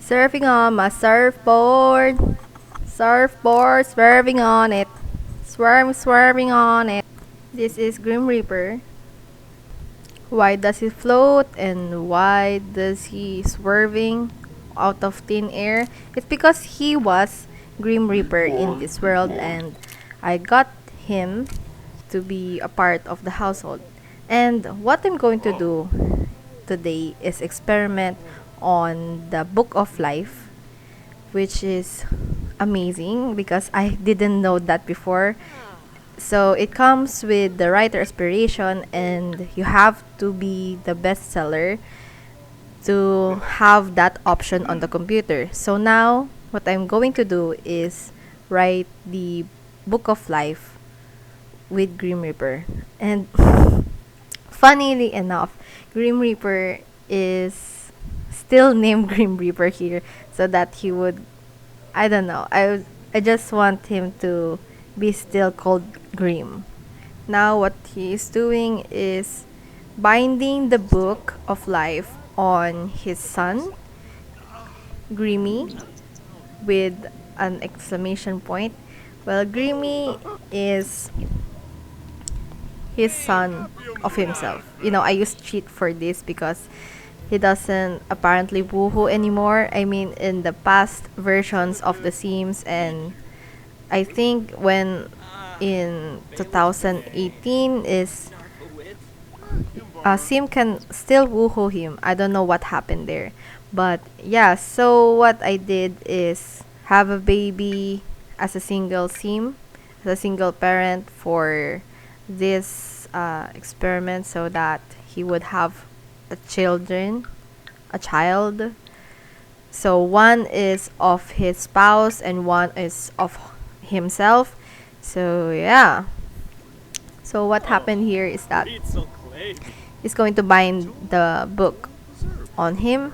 Surfing on my surfboard. Surfboard, swerving on it. Swerving on it. This is Grim Reaper. Why does he float and why does he swerving out of thin air? It's because he was Grim Reaper in this world and I got him to be a part of the household. And what I'm going to do today is experiment on the Book of Life, which is amazing because I didn't know that before. So it comes with the writer aspiration, and you have to be the bestseller to have that option on the computer. So now, what I'm going to do is write the Book of Life with Grim Reaper. And funnily enough, Grim Reaper is still named Grim Reaper here so that he would, I don't know. I just want him to be still called Grim. Now what he is doing is binding the book of life on his son, Grimmy, with an exclamation point. Well, Grimmy is his son of himself. I used cheat for this because he doesn't apparently woohoo anymore. I mean, in the past versions of The Sims, and I think when in 2018 is Sim can still woohoo him. I don't know what happened there. But yeah, so what I did is have a baby as a single Sim, as a single parent for this experiment so that he would have a child. So one is of his spouse and one is of himself. So yeah. So what happened here is that he's going to bind the book on him,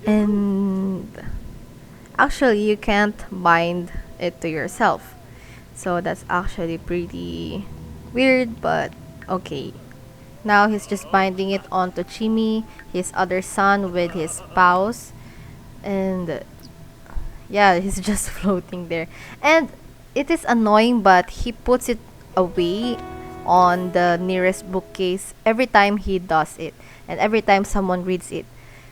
and actually you can't bind it to yourself. So that's actually pretty weird, but okay. Now he's just binding it onto Chimi, his other son, with his spouse, and yeah, he's just floating there. And it is annoying, but he puts it away on the nearest bookcase every time he does it and every time someone reads it.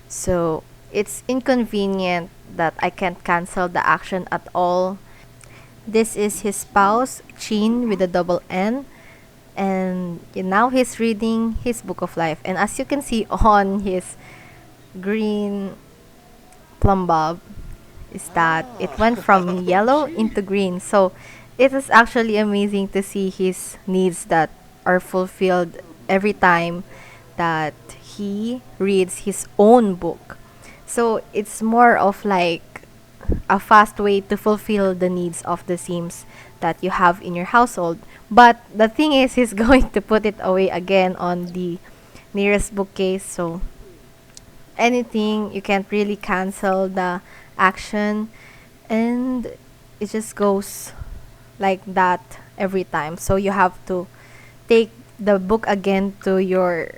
So it's inconvenient that I can't cancel the action at all. This is his spouse, Chin, with a double N. And now he's reading his book of life. And as you can see on his green plum bob, is that it went from yellow into green. So it is actually amazing to see his needs that are fulfilled every time that he reads his own book. So it's more of like a fast way to fulfill the needs of the Sims that you have in your household. But the thing is, he's going to put it away again on the nearest bookcase. So anything, you can't really cancel the action, and it just goes like that every time. So you have to take the book again to your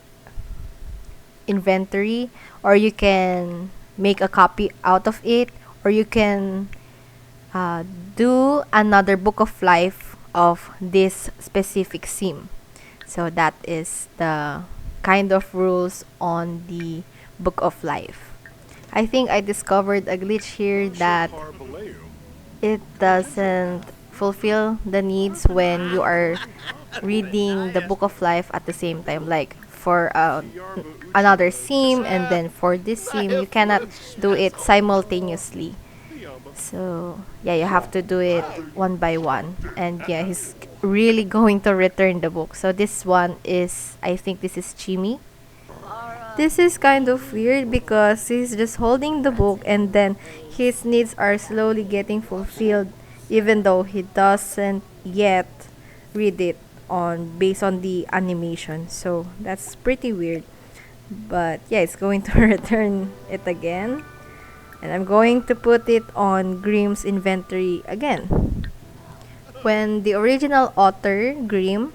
inventory, or you can make a copy out of it, or you can uh, do another book of life of this specific sim. So that is the kind of rules on the book of life. I think I discovered a glitch here that it doesn't fulfill the needs when you are reading the book of life at the same time, like for another sim, and then for this sim you cannot do it simultaneously. So yeah, you have to do it one by one. And yeah, he's really going to return the book. So this one is, I think this is Chimi. This is kind of weird because he's just holding the book and then his needs are slowly getting fulfilled even though he doesn't yet read it on based on the animation. So that's pretty weird. But yeah, it's going to return it again. And I'm going to put it on Grimm's inventory again. When the original author, Grimm,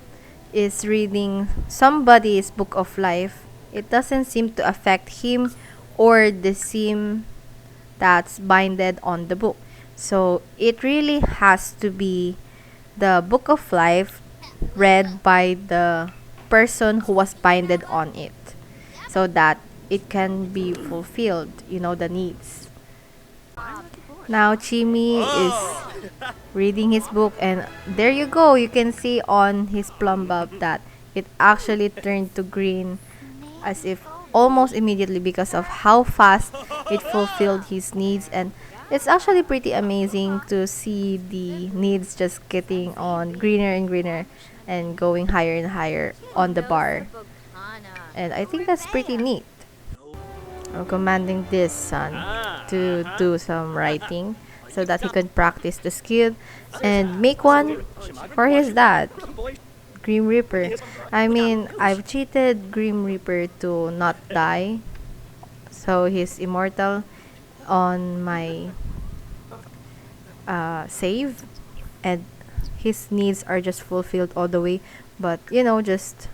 is reading somebody's book of life, it doesn't seem to affect him or the sim that's binded on the book. So it really has to be the book of life read by the person who was binded on it, so that it can be fulfilled, the needs. Now Chimi is reading his book, and there you go, you can see on his plum bulb that it actually turned to green, as if almost immediately, because of how fast it fulfilled his needs. And it's actually pretty amazing to see the needs just getting on greener and greener and going higher and higher on the bar. And I think that's pretty neat. I'm commanding this son to do some writing so that he can practice the skill and make one for his dad, Grim Reaper. I mean, I've cheated Grim Reaper to not die, so he's immortal on my save, and his needs are just fulfilled all the way. But just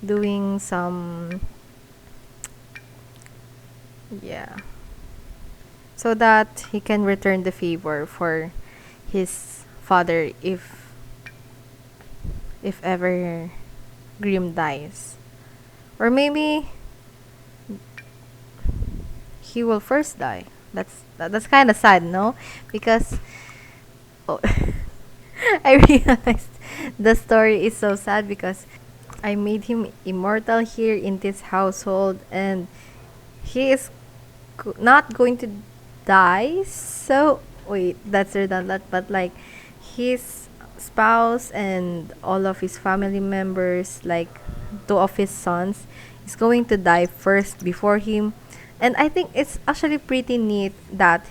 doing some, yeah, so that he can return the favor for his father if ever Grim dies. Or maybe he will first die. That's kind of sad, no? Because oh, I realized the story is so sad because I made him immortal here in this household, and he is not going to die. So wait, that's redundant, but like his spouse and all of his family members, like two of his sons, is going to die first before him. And I think it's actually pretty neat that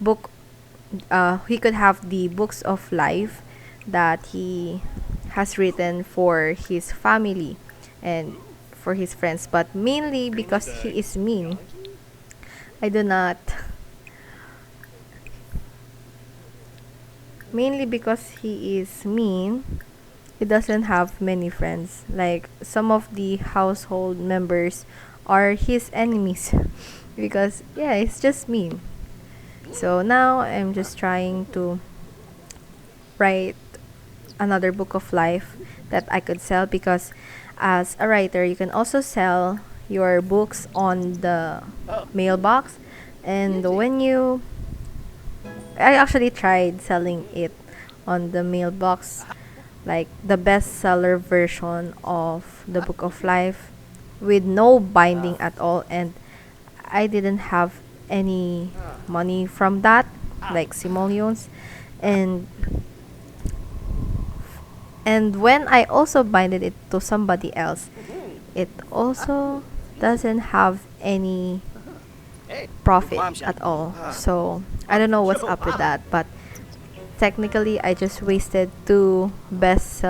book he could have the books of life that he has written for his family and for his friends, but mainly because he is mean. I do not Mainly because he is mean, he doesn't have many friends. Like some of the household members are his enemies because yeah, it's just mean. So now I'm just trying to write another book of life that I could sell, because as a writer you can also sell your books on the mailbox. And when you I actually tried selling it on the mailbox, like the bestseller version of the Book of Life with no binding at all, and I didn't have any money from that, like simoleons. And and when I also binded it to somebody else, it also doesn't have any profit at all. So I don't know what's up with that, but technically I just wasted two binds,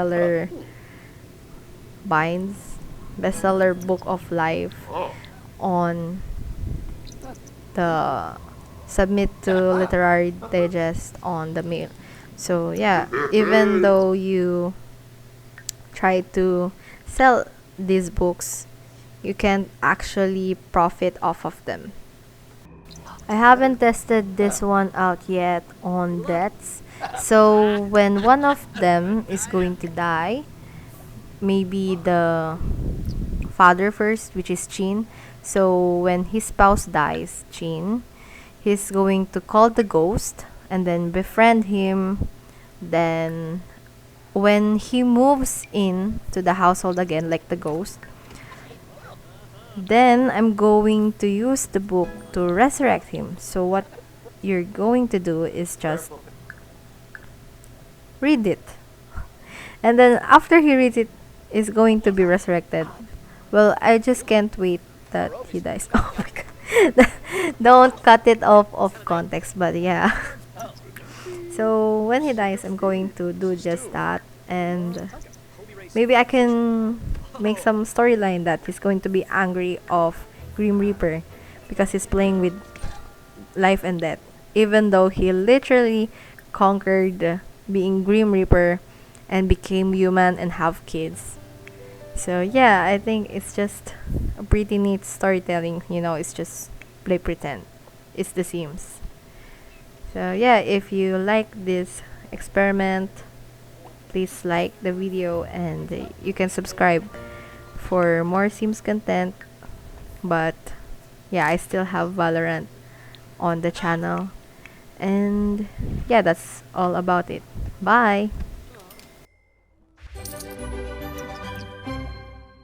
bestseller book of life on the submit to literary digest on the mail. So yeah, even though you try to sell these books, you can't actually profit off of them. I haven't tested this one out yet on deaths. So when one of them is going to die, maybe the father first, which is Chin. So when his spouse dies, Chin, he's going to call the ghost and then befriend him. Then when he moves in to the household again, like the ghost, then I'm going to use the book to resurrect him. So what you're going to do is just read it. And then after he reads it, is going to be resurrected. Well, I just can't wait that he dies. Oh my god. Don't cut it off of context, but yeah. So when he dies, I'm going to do just that, and maybe I can make some storyline that he's going to be angry of Grim Reaper because he's playing with life and death, even though he literally conquered being Grim Reaper and became human and have kids. So yeah, I think it's just a pretty neat storytelling. It's just play pretend. is the seams. So yeah, if you like this experiment, please like the video, and you can subscribe for more Sims content. But yeah, I still have Valorant on the channel. And yeah, that's all about it. Bye.